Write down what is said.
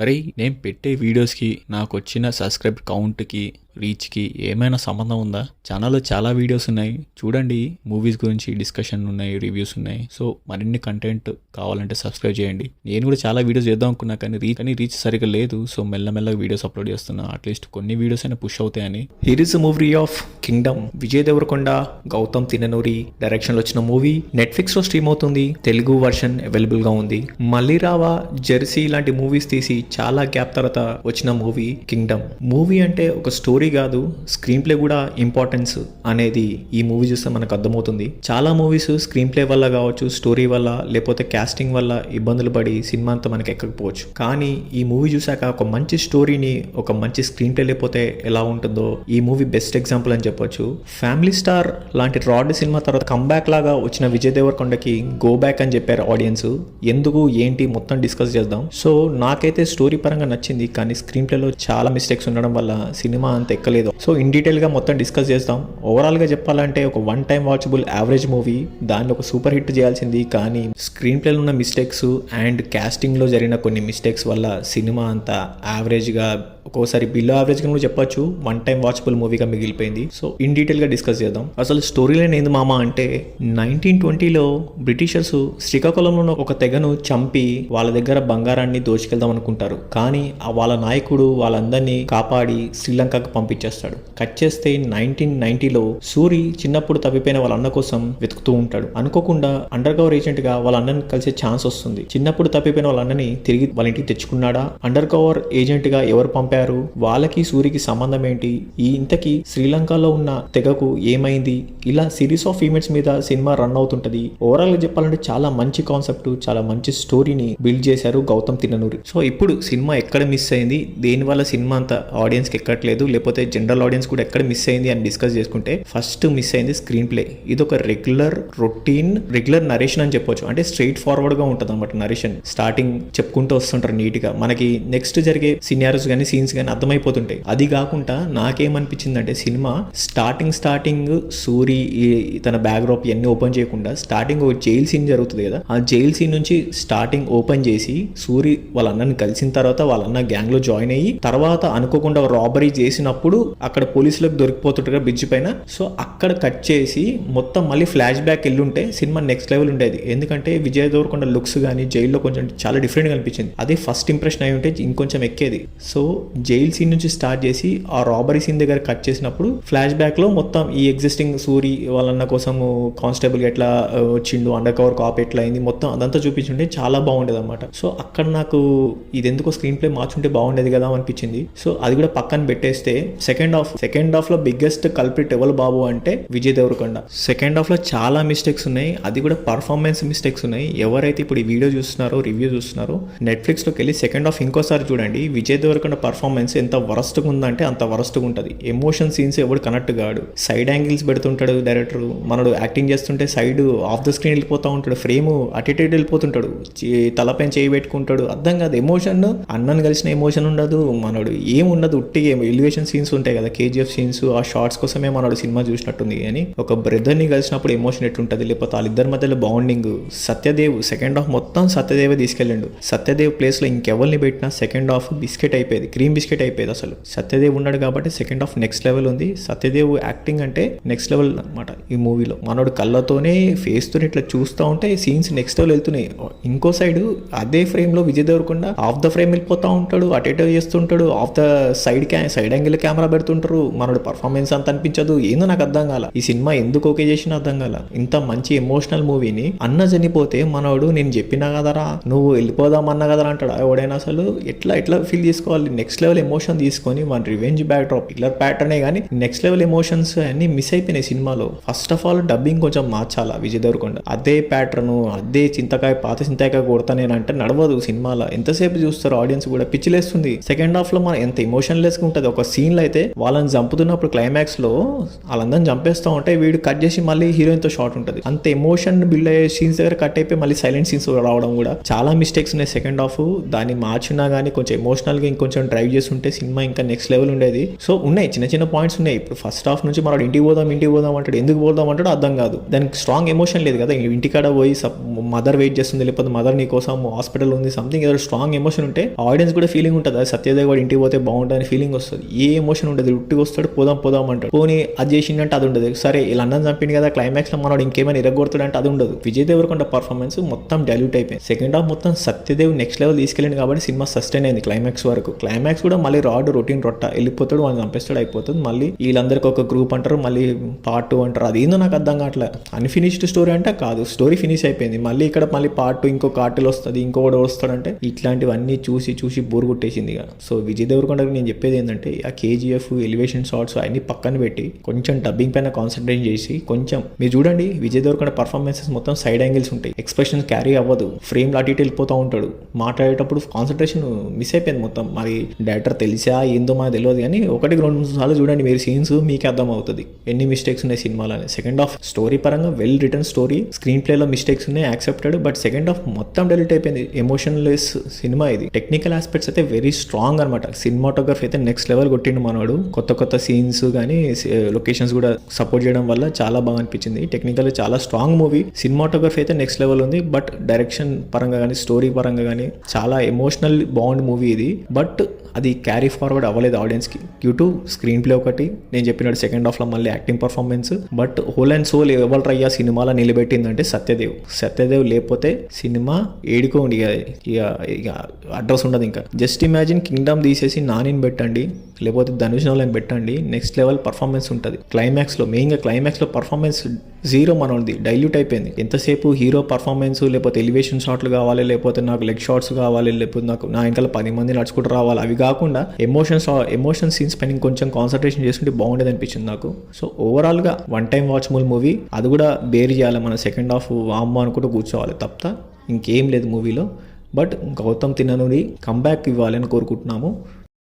అరే నేను పెట్టే వీడియోస్కి నాకు వచ్చిన సబ్స్క్రైబ్ కౌంట్కి రీచ్కి ఏమైనా సంబంధం ఉందా? ఛానల్లో చాలా వీడియోస్ ఉన్నాయి చూడండి. మూవీస్ గురించి డిస్కషన్ ఉన్నాయి, రివ్యూస్ ఉన్నాయి. సో మరిన్ని కంటెంట్ కావాలంటే సబ్స్క్రైబ్ చేయండి. నేను కూడా చాలా వీడియోస్ చేద్దాం అనుకున్నా కానీ రీచ్ సరిగ్గా లేదు. సో మెల్లమెల్లగా వీడియోస్ అప్లోడ్ చేస్తున్నా. అట్లీస్ట్ కొన్ని వీడియోస్ అయినా పుష్ అవుతాయని. Here is movie of Kingdom. Vijay Deverakonda, Gowtham Tinnanuri డైరెక్షన్లో వచ్చిన మూవీ నెట్ఫ్లిక్స్లో స్ట్రీమ్ అవుతుంది. తెలుగు వర్షన్ అవైలబుల్గా ఉంది. మళ్ళీ రావా, జెర్సీ లాంటి మూవీస్ తీసి చాలా గ్యాప్ తర్వాత వచ్చిన మూవీ కింగ్డమ్. మూవీ అంటే ఒక స్టోరీ కాదు, స్క్రీన్ ప్లే కూడా ఇంపార్టెన్స్ అనేది ఈ మూవీ చూస్తే మనకు అర్థమవుతుంది. చాలా మూవీస్ స్క్రీన్ ప్లే వల్ల కావచ్చు, స్టోరీ వల్ల, లేకపోతే కాస్టింగ్ వల్ల ఇబ్బందులు పడి సినిమా అంతా మనకి ఎక్కకపోవచ్చు. కానీ ఈ మూవీ చూసాక ఒక మంచి స్టోరీని, ఒక మంచి స్క్రీన్ ప్లే లేకపోతే ఎలా ఉంటుందో ఈ మూవీ బెస్ట్ ఎగ్జాంపుల్ అని చెప్పొచ్చు. ఫ్యామిలీ స్టార్ లాంటి రాడ్ సినిమా తర్వాత కంబ్యాక్ లాగా వచ్చిన విజయ్ దేవరకొండకి గో బ్యాక్ అని చెప్పారు ఆడియన్స్. ఎందుకు ఏంటి మొత్తం డిస్కస్ చేద్దాం. సో నాకైతే స్టోరీ పరంగా నచ్చింది, కానీ స్క్రీన్ ప్లేలో చాలా మిస్టేక్స్ ఉండడం వల్ల సినిమా అంత ఎక్కలేదు. సో ఇన్ డీటెయిల్ గా మొత్తం డిస్కస్ చేస్తాం. ఓవరాల్ గా చెప్పాలంటే ఒక one time watchable average movie. దాన్ని ఒక సూపర్ హిట్ చేయాల్సింది, కానీ స్క్రీన్ ప్లేలో ఉన్న మిస్టేక్స్ అండ్ కాస్టింగ్ లో జరిగిన కొన్ని మిస్టేక్స్ వల్ల సినిమా అంతా యావరేజ్ గా, ఒక్కోసారి బిలో యావరేజ్ గా కూడా చెప్పొచ్చు, వన్ టైం వాచబుల్ మూవీగా మిగిలిపోయింది. సో ఇన్ డీటెయిల్ గా డిస్కస్ చేద్దాం. అసలు స్టోరీ లైన్ ఏంది మామ అంటే, 1920లో బ్రిటిషర్స్ శ్రీకాకుళంలో ఒక తెగను చంపి వాళ్ళ దగ్గర బంగారాన్ని దోచుకెళ్దాం అనుకుంటారు. కానీ వాళ్ళ నాయకుడు వాళ్ళందరినీ కాపాడి శ్రీలంకకు పంపించేస్తాడు. కట్ చేస్తే 1990లో సూరి చిన్నప్పుడు తప్పిపోయిన వాళ్ళ అన్న కోసం వెతుకుతూ ఉంటాడు. అనుకోకుండా అండర్ కవర్ ఏజెంట్ గా వాళ్ళ అన్నని కలిసే ఛాన్స్ వస్తుంది. చిన్నప్పుడు తప్పిపోయిన వాళ్ళ అన్నని తిరిగి వాళ్ళ ఇంటికి తెచ్చుకున్నాడా, అండర్ కవర్ ఏజెంట్ గా ఎవరు పంపారు, వాళ్ళకి సూరికి సంబంధం ఏంటి, ఈ ఇంతకి శ్రీలంకలో ఉన్న తెగకు ఏమైంది, ఇలా సిరీస్ ఆఫ్ ఈవెంట్స్ మీద సినిమా రన్ అవుతుంటది. ఓవరాల్ గా చెప్పాలంటే చాలా మంచి కాన్సెప్ట్, చాలా మంచి స్టోరీని బిల్డ్ చేశారు గౌతమ్ తిన్ననూరి. సో ఇప్పుడు సినిమా ఎక్కడ మిస్ అయింది, దేనివల్ల సినిమా అంత ఆడియన్స్ కి ఎక్కట్లేదు, లేకపోతే జనరల్ ఆడియన్స్ కూడా ఎక్కడ మిస్ అయింది అని డిస్కస్ చేసుకుంటే, ఫస్ట్ మిస్ అయింది స్క్రీన్ ప్లే. ఇది ఒక రెగ్యులర్ నరేషన్ అని చెప్పొచ్చు. అంటే స్ట్రైట్ ఫార్వర్డ్ గా ఉంటుంది అన్నమాట నరేషన్. స్టార్టింగ్ చెప్పుకుంటూ వస్తుంటారు నీట్ గా, మనకి నెక్స్ట్ జరిగే సినారియోస్ కానీ సీన్స్ కానీ అర్థమైపోతుంటాయి. అది కాకుండా నాకేమనిపించింది అంటే, సినిమా స్టార్టింగ్ సూరి తన బ్యాక్ డ్రాప్ ఇవన్నీ ఓపెన్ చేయకుండా స్టార్టింగ్ ఒక జైల్ సీన్ జరుగుతుంది కదా, ఆ జైల్ సీన్ నుంచి స్టార్టింగ్ ఓపెన్ చేసి సూరి వాళ్ళ అన్నని కలిసిన తర్వాత వాళ్ళ అన్న గ్యాంగ్ లో జాయిన్ అయ్యి, తర్వాత అనుకోకుండా రాబరీ చేసినప్పుడు అక్కడ పోలీసులకు దొరికిపోతుంటారు బ్రిడ్జ్ పైన. సో అక్కడ కట్ చేసి మొత్తం మళ్ళీ ఫ్లాష్ బ్యాక్ వెళ్ళుంటే సినిమా నెక్స్ట్ లెవెల్ ఉండేది. ఎందుకంటే విజయ్ దేవరకొండ లుక్స్ కానీ జైల్లో కొంచెం చాలా డిఫరెంట్ గా అనిపించింది. అదే ఫస్ట్ ఇంప్రెషన్ అయి ఉంటే ఇంకొంచెం ఎక్కేది. సో జైల్ సీన్ నుంచి స్టార్ట్ చేసి ఆ రాబరీ సీన్ దగ్గర కట్ చేసినప్పుడు ఫ్లాష్ బ్యాక్ లో మొత్తం ఈ ఎగ్జిస్టింగ్ సూరి వాళ్ళన్న కోసం కానిస్టేబుల్ ఎట్లా వచ్చిండు, అండర్ కవర్ కాప్ ఎట్లా అయింది, మొత్తం అదంతా చూపించుంటే చాలా బాగుండేది అనమాట. సో అక్కడ నాకు ఇది ఎందుకో స్క్రీన్ ప్లే మార్చుంటే బాగుండేది కదా అనిపించింది. సో అది కూడా పక్కన పెట్టేస్తే సెకండ్ హాఫ్ లో బిగ్గెస్ట్ కల్ప్రిట్ ఎవరు బాబు అంటే విజయ్ దేవరకొండ. సెకండ్ హాఫ్ లో చాలా మిస్టేక్స్ ఉన్నాయి, అది కూడా పర్ఫార్మెన్స్ మిస్టేక్స్ ఉన్నాయి. ఎవరైతే ఇప్పుడు ఈ వీడియో చూస్తున్నారో, రివ్యూ చూస్తున్నారో, నెట్ఫ్లిక్స్ లోకి వెళ్ళి సెకండ్ హాఫ్ ఇంకోసారి చూడండి. విజయ్ దేవరకొండ పర్ఫార్మెన్స్ ఎంత వరస్ట్గా ఉందంటే అంత వరస్ట్గా ఉంటుంది. ఎమోషన్ సీన్స్ ఎవడు కనెక్ట్ కాడు, సైడ్ యాంగిల్స్ పెడుతుంటాడు డైరెక్టర్. మనడు యాక్టింగ్ చేస్తుంటే సైడ్ ఆఫ్ ద స్క్రీన్ వెళ్ళిపోతూ ఉంటాడు, ఫ్రేమ్ అటు వెళ్ళిపోతుంటాడు, తలపైన చేయి పెట్టుకుంటాడు, అర్థం కాదు. ఎమోషన్ అన్నను కలిసిన ఎమోషన్ ఉండదు, మనడు ఏముండదు, ఉట్టిగా ఎలివేషన్ సీన్స్ ఉంటాయి కదా, కేజీఎఫ్ సీన్స్, ఆ షార్ట్స్ కోసమే మనడు సినిమా చూసినట్టుంది. అని ఒక బ్రదర్ ని కలిసినప్పుడు ఎమోషన్ ఎట్టుంటది, లేకపోతే వాళ్ళిద్దరి మధ్యలో బాండింగ్. సత్యదేవ్ సెకండ్ హాఫ్ మొత్తం సత్యదేవే తీసుకెళ్ళిండు. సత్యదేవ్ ప్లేస్ లో ఇంకెవరిని పెట్టినా సెకండ్ హాఫ్ బిస్కెట్ అయిపోయేది, క్రీమ్ బిస్కెట్ అయిపోయేది. అసలు సత్యదేవ్ ఉన్నాడు కాబట్టి సెకండ్ హాఫ్ నెక్స్ట్ లెవెల్ ఉంది. సత్యదేవ్ యాక్టింగ్ అంటే నెక్స్ట్ లెవెల్ అనమాట ఈ మూవీలో. మనోడు కళ్ళతోనే ఫేస్ తోనే ఇట్లా చూస్తూ ఉంటే సీన్స్ నెక్స్ట్ లెవెల్ వెళ్తున్నాయి. ఇంకో సైడ్ అదే ఫ్రేమ్ లో Vijay Deverakonda off the frame వెళ్ళిపోతా ఉంటాడు, అటేటో చేస్తుంటాడు, off the side angle camera పెడుతుంటారు. మనోడు పర్ఫార్మెన్స్ అంత అనిపించదు. ఏందో నాకు అర్థం కాల, ఈ సినిమా ఎందుకు ఓకే చేసినా అర్థం కాల. ఇంత మంచి ఎమోషనల్ మూవీని అన్న చనిపోతే మనోడు నేను చెప్పినా కదరా, నువ్వు వెళ్ళిపోదాం అన్నా కదరా అంటాడు. ఎవడైనా అసలు ఎట్లా ఫీల్ చేసుకోవాలి. నెక్స్ట్ లెవెల్ ఎమోషన్ తీసుకొని మన రివెంజ్ బ్యాక్ డ్రాప్ పిల్లర్ ప్యాటర్నే కానీ నెక్స్ట్ లెవెల్ ఎమోషన్స్ అన్ని మిస్ అయిపోయినాయి సినిమాలో. ఫస్ట్ ఆఫ్ ఆల్ డబ్బింగ్ కొంచెం మార్చాలా విజయ్ దేవరకొండ. అదే ప్యాటర్న్, అదే పాత చింతకాయ కొడతానేనంటే నడవదు సినిమాలో. ఎంతసేపు చూస్తారు ఆడియన్స్ కూడా, పిచ్చిలేస్తుంది. సెకండ్ హాఫ్ లో మనం ఎంత ఎమోషన్ లెస్ గా ఉంటుంది. ఒక సీన్ సీన్లు అయితే వాళ్ళని చంపుతున్నప్పుడు క్లైమాక్స్ లో వాళ్ళందరిని చంపేస్తూ ఉంటే వీడు కట్ చేసి మళ్ళీ హీరోయిన్ తో షాట్ ఉంటుంది. అంత ఎమోషన్ బిల్డ్ అయ్యే సీన్స్ దగ్గర కట్ అయిపోయి మళ్ళీ సైలెంట్ సీన్స్ రావడం కూడా చాలా మిస్టేక్స్ ఉన్నాయి సెకండ్ హాఫ్. దాన్ని మార్చినా కానీ కొంచెం ఎమోషనల్ గా ఇంకొంచెం డ్రైవ్ చేస్తుంటే సినిమా ఇంకా నెక్స్ట్ లెవెల్ ఉండేది. సో ఉన్నాయి చిన్న చిన్న పాయింట్స్ ఉన్నాయి. ఇప్పుడు ఫస్ట్ హాఫ్ నుంచి మనం ఇంటికి పోదాం అంటాడు, ఎందుకు పోదాం అంటాడు అర్థం కాదు. దానికి స్ట్రాంగ్ ఎమోషన్ లేదు కదా. ఇంటికాడ పోయి మదర్ వెయిట్ చేస్తుంది, లేకపోతే మదర్ నీ కోసం హాస్పిటల్ ఉంది, సంథింగ్ ఏదో స్ట్రాంగ్ ఎమోషన్ ఉంటే ఆడియన్స్ కూడా ఫీలింగ్ ఉంటుంది, అది సత్యదేవ్ కూడా ఇంటికి పోతే బాగుంటుంది ఫీలింగ్ వస్తుంది. ఏ ఎమోషన్ ఉంటుంది, ఉట్టికి వస్తాడు పోదాం అంటాడు. పోనీ అది చేసిందంటే అది ఉండదు. సరే ఇలా అన్నం చంపింది కదా క్లైమాక్స్ లో మనోడు ఇంకేమైనా ఇరగొడతాడు అంటే అది ఉండదు. విజయ్ దేవరకొండ పర్ఫార్మెన్స్ మొత్తం డైల్యూట్ అయిపోయింది. సెకండ్ హాఫ్ మొత్తం సత్యదేవ్ నెక్స్ట్ లెవెల్ తీసుకెళ్ళింది కాబట్టి సినిమా సస్టైన్ అయింది క్లైమాక్స్ వరకు. క్లైమాక్స్ కూడా మళ్ళీ రొటీన్ రొట్ట వెళ్ళిపోతాడు, వాళ్ళు చంపేస్తాడు, అయిపోతుంది. మళ్ళీ వీళ్ళందరికీ ఒక గ్రూప్ అంటారు, మళ్ళీ పార్ట్ 2 అంటారు. అది ఏందో నాకు అర్థం కావట్లే. అన్ఫినిష్డ్ స్టోరీ అంటే కాదు, స్టోరీ ఫినిష్ అయిపోయింది. మళ్ళీ ఇక్కడ మళ్ళీ పార్ట్ 2 ఇంకో కార్టిల్ వస్తుంది, ఇంకోటి వస్తాడంటే ఇట్లాంటివన్నీ చూసి బోర్ కొట్టేసింది ఇక. సో విజయ్ దేవరకొండకి నేను చెప్పేది ఏంటంటే ఆ కేజీఎఫ్ ఎలివేషన్ షాట్స్ అన్ని పక్కన పెట్టి కొంచెం డబ్బింగ్ పైన కాన్సన్ట్రేట్ చేసి కొంచెం మీరు చూడండి విజయ్ దేవరకొండ పర్ఫార్మెన్సెస్ మొత్తం సైడ్ యాంగిల్స్ ఉంటాయి, ఎక్స్ప్రెషన్స్ క్యారీ అవ్వదు, ఫ్రేమ్ అటు ఇటు వెళ్ళిపోతూ ఉంటాడు, మాట్లాడేటప్పుడు కాన్సన్ట్రేషన్ మిస్ అయిపోయింది మొత్తం. మరి డైరెక్టర్ తెలిసా ఏందో మనకు తెలియదు కానీ 1-2 సార్లు చూడండి మీరు సీన్స్ మీకే అర్థం అవుతుంది ఎన్ని మిస్టేక్స్ ఉన్నాయి సినిమాలోనే. సెకండ్ హాఫ్ స్టోరీ పరంగా వెల్ రిటర్న్ స్టోరీ, స్క్రీన్ ప్లేలో మిస్టేక్స్ ఉన్నాయి యాక్సెప్టెడ్, బట్ సెకండ్ హాఫ్ మొత్తం డెలిట్ అయిపోయింది. ఎమోషన్లెస్ సినిమా ఇది. టెక్నికల్ ఆస్పెక్ట్స్ అయితే వెరీ స్ట్రాంగ్ అనమాట. సినిమాటోగ్రఫీ అయితే నెక్స్ట్ లెవెల్ కొట్టిండు మనోడు. కొత్త సీన్స్ కానీ లొకేషన్స్ కూడా సపోర్ట్ చేయడం వల్ల చాలా బాగా అనిపించింది. టెక్నికల్ చాలా స్ట్రాంగ్ మూవీ. సినిమాటోగ్రఫీ అయితే నెక్స్ట్ లెవెల్ ఉంది, బట్ డైరెక్షన్ పరంగా కానీ స్టోరీ పరంగా కానీ చాలా ఎమోషనల్ బాండ్ మూవీ ఇది. బట్ అది క్యారీ ఫార్వర్డ్ అవ్వలేదు ఆడియన్స్కి డ్యూ టు స్క్రీన్ ప్లే ఒకటి, నేను చెప్పినట్టు సెకండ్ హాఫ్లో మళ్ళీ acting performance. But whole and soul ఎవరు అయ్యా సినిమాలో నిలబెట్టిందంటే సత్యదేవ్ లేకపోతే సినిమా ఏడుకోండి ఇక అడ్రస్ ఉండదు. ఇంకా జస్ట్ ఇమాజిన్ కింగ్డమ్ తీసేసి నానిని పెట్టండి, లేకపోతే ధనుష్ వాళ్ళని పెట్టండి, నెక్స్ట్ లెవెల్ పర్ఫార్మెన్స్ ఉంటుంది. మెయిన్గా క్లైమాక్స్లో పర్ఫార్మెన్స్ జీరో మనోది, డైల్యూట్ అయిపోయింది. ఎంతసేపు హీరో పర్ఫార్మెన్స్, లేకపోతే ఎలివేషన్ షాట్లు కావాలి, లేకపోతే నాకు లెగ్ షాట్స్ కావాలి, లేకపోతే నాకు నా వెనకాల 10 మంది నడుచుకుంటూ రావాలి, అవి కాకుండా ఎమోషన్ సీన్స్ పైన కొంచెం కాన్సన్ట్రేషన్ చేసుకుంటే బాగుండేది అనిపించింది నాకు. సో ఓవరాల్గా 1 టైం వాచబుల్ మూవీ. అది కూడా బేర్ చేయాలి, మన సెకండ్ హాఫ్ అమ్మ అనుకుంటూ కూర్చోవాలి తప్ప ఇంకేం లేదు మూవీలో. బట్ గౌతమ్ తిన్ననూరి కంబ్యాక్ ఇవ్వాలని కోరుకుంటున్నాము.